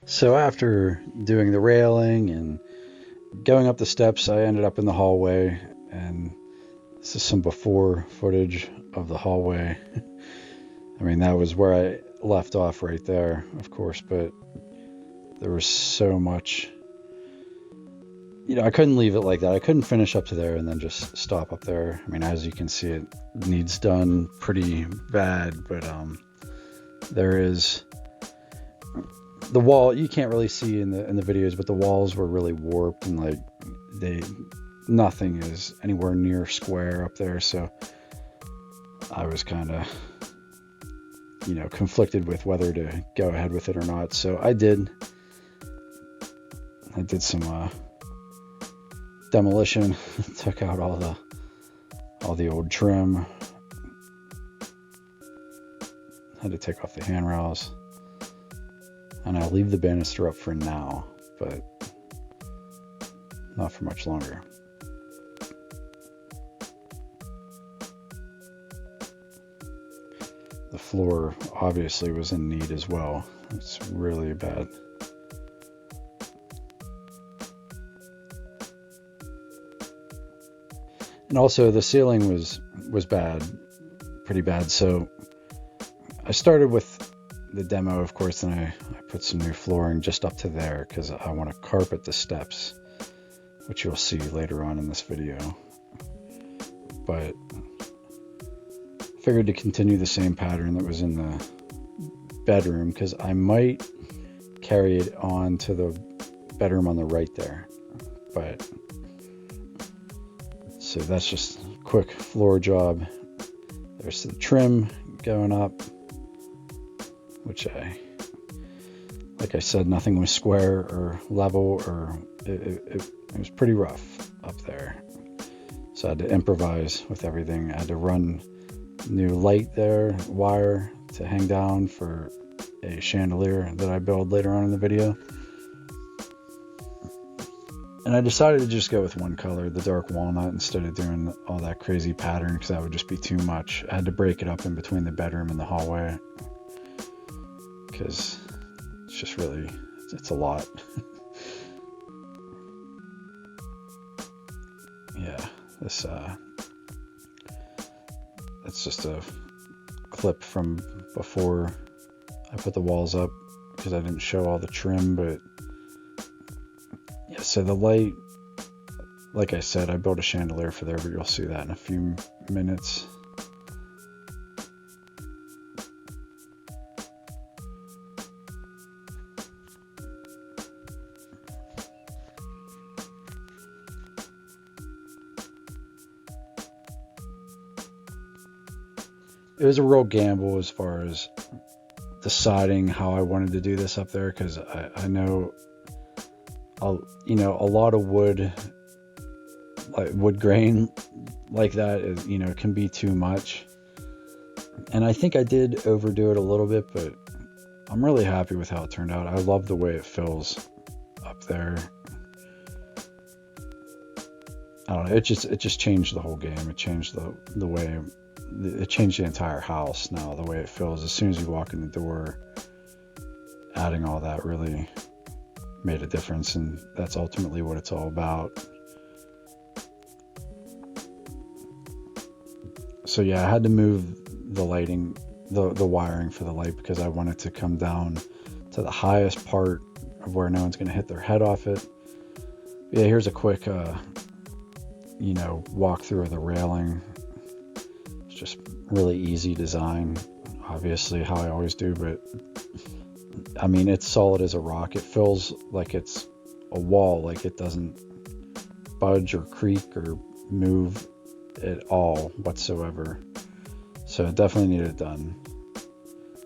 So after doing the railing and going up the steps, I ended up in the hallway, and this is some before footage of the hallway. I mean, that was where I left off right there, of course, but there was so much. I couldn't leave it like that. I couldn't finish up to there and then just stop up there. I mean, as you can see, it needs done pretty bad, but there is the wall. You can't really see in the videos, but the walls were really warped, and like nothing is anywhere near square up there. So I was kind of conflicted with whether to go ahead with it or not. So I did some demolition. Took out all the old trim. Had to take off the handrails, and I'll leave the banister up for now, but not for much longer. The floor obviously was in need as well. It's really bad. And also the ceiling was bad, pretty bad. So I started with the demo, of course, and I put some new flooring just up to there because I want to carpet the steps, which you'll see later on in this video. But I figured to continue the same pattern that was in the bedroom, because I might carry it on to the bedroom on the right there. But so that's just a quick floor job. There's the trim going up, which like I said, nothing was square or level, or it was pretty rough up there. So I had to improvise with everything. I had to run new light there, wire to hang down for a chandelier that I build later on in the video. And I decided to just go with one color, the dark walnut, instead of doing all that crazy pattern, because that would just be too much. I had to break it up in between the bedroom and the hallway, because it's just really, it's a lot. Yeah, that's just a clip from before I put the walls up, because I didn't show all the trim. But yeah, so the light, like I said, I built a chandelier for there, but you'll see that in a few minutes. It was a real gamble as far as deciding how I wanted to do this up there, because I know a lot of wood, like wood grain like that, is can be too much, and I think I did overdo it a little bit, but I'm really happy with how it turned out. I love the way it feels up there. I don't know, it just changed the whole game. It changed the way, it changed the entire house now, the way it feels. As soon as you walk in the door, adding all that really made a difference, and that's ultimately what it's all about. So yeah, I had to move the lighting, the wiring for the light, because I wanted to come down to the highest part of where no one's going to hit their head off it. Yeah, here's a quick walk through of the railing. It's just really easy design, obviously, how I always do, but I mean, it's solid as a rock. It feels like it's a wall, like it doesn't budge or creak or move at all whatsoever. So it definitely needed done.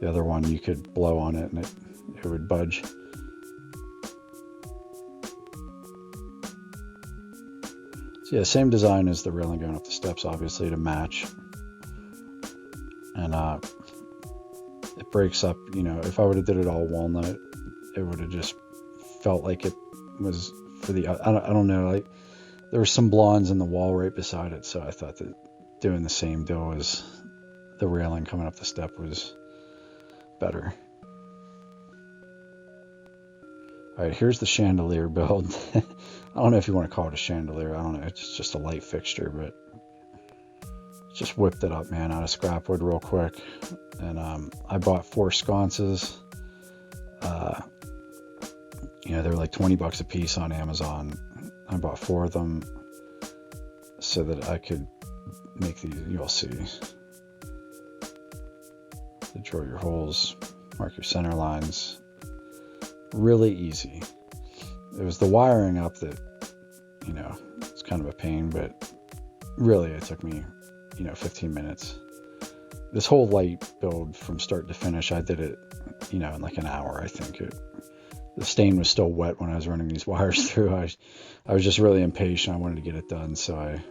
The other one, you could blow on it and it would budge. So yeah, same design as the railing going up the steps, obviously, to match. And it breaks up, if I would have did it all walnut, it would have just felt like it was for the, I don't know, like there were some blondes in the wall right beside it, so I thought that doing the same deal as the railing coming up the step was better. All right, here's the chandelier build. I don't know if you want to call it a chandelier. I don't know. It's just a light fixture, but just whipped it up, man, out of scrap wood real quick. And I bought 4 sconces. They're like $20 a piece on Amazon. I bought 4 of them so that I could make these. You'll see. To drill your holes, mark your center lines. Really easy. It was the wiring up that, it's kind of a pain, but really it took me, 15 minutes. This whole light build from start to finish, I did it, in like an hour, I think. The stain was still wet when I was running these wires through. I was just really impatient. I wanted to get it done, so I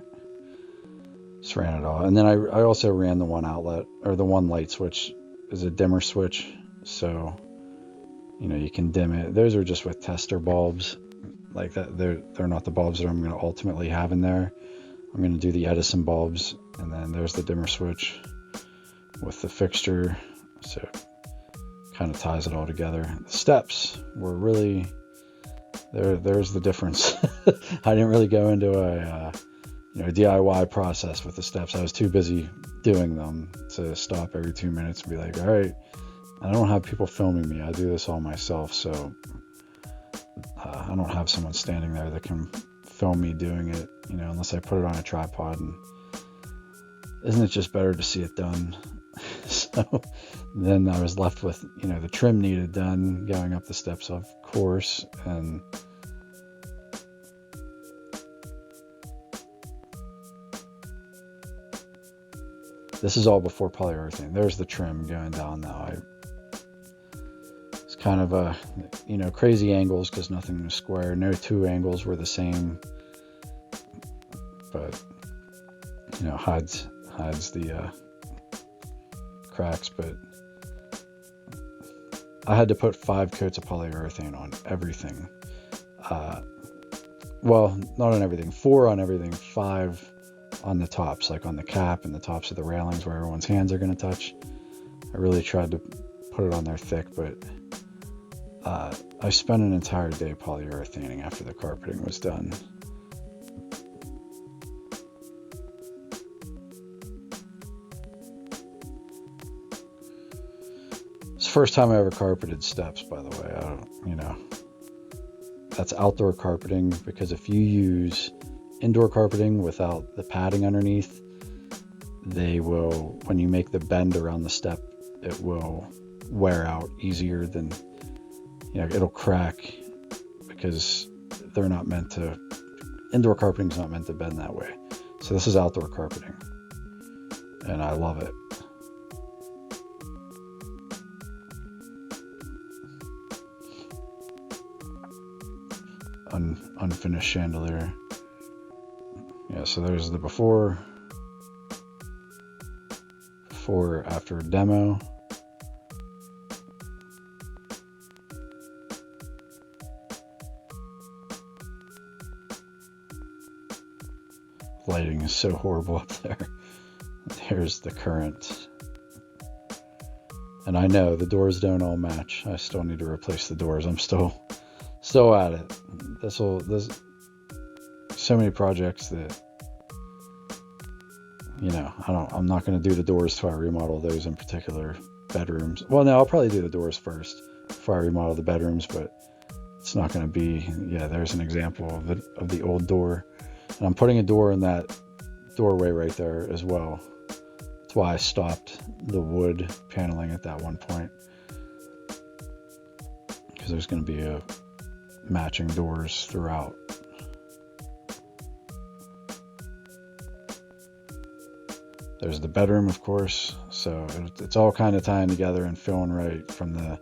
just ran it all. And then I also ran the one outlet, or the one light switch is a dimmer switch, so you can dim it. Those are just with tester bulbs like that. They're not the bulbs that I'm going to ultimately have in there. I'm going to do the Edison bulbs, and then there's the dimmer switch with the fixture, so kind of ties it all together. The steps were really there's the difference. I didn't really go into a DIY process with the steps. I was too busy doing them to stop every 2 minutes and be like, all right, I don't have people filming me. I do this all myself, so I don't have someone standing there that can film me doing it, unless I put it on a tripod. And isn't it just better to see it done? So then I was left with, the trim needed done, going up the steps, of course, and this is all before polyurethane. There's the trim going down now. It's kind of a, crazy angles because nothing was square. No 2 angles were the same, but hides the cracks. But I had to put 5 coats of polyurethane on everything. Well, not on everything. 4 on everything. 5 on the tops, like on the cap and the tops of the railings where everyone's hands are going to touch. I really tried to put it on there thick, but I spent an entire day polyurethaning after the carpeting was done. It's the first time I ever carpeted steps, by the way. That's outdoor carpeting, because if you use indoor carpeting without the padding underneath, they will, when you make the bend around the step, it will wear out easier than, it'll crack, because they're not meant to, indoor carpeting is not meant to bend that way. So this is outdoor carpeting, and I love it. Unfinished chandelier. Yeah, so there's the before after demo. Lighting is so horrible up there. There's the current. And I know the doors don't all match. I still need to replace the doors. I'm still at it. There's so many projects that, I'm not going to do the doors till I remodel those in particular bedrooms. Well, no, I'll probably do the doors first before I remodel the bedrooms, but it's not going to be, there's an example of the old door. And I'm putting a door in that doorway right there as well. That's why I stopped the wood paneling at that one point, because there's going to be a matching doors throughout. There's the bedroom, of course, so it's all kind of tying together and feeling right, from the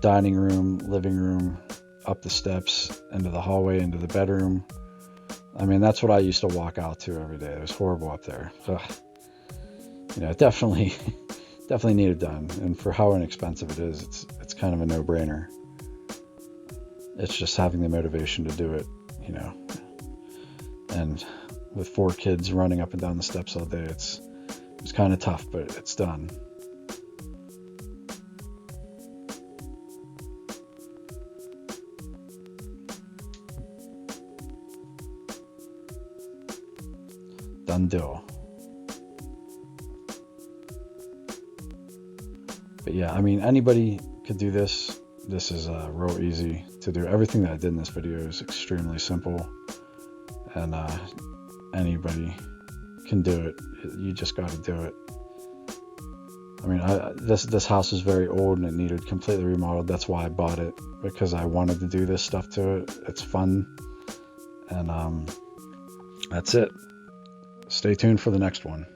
dining room, living room, up the steps, into the hallway, into the bedroom. I mean, that's what I used to walk out to every day. It was horrible up there. Ugh. Definitely needed done, and for how inexpensive it is, it's kind of a no-brainer. It's just having the motivation to do it, and with 4 kids running up and down the steps all day, it's kind of tough, but it's done. done deal. But yeah, I mean, anybody could do this. This is real easy to do. Everything that I did in this video is extremely simple, and anybody can do it. You just got to do it. I mean, this house is very old and it needed completely remodeled. That's why I bought it, because I wanted to do this stuff to it. It's fun, and that's it. Stay tuned for the next one.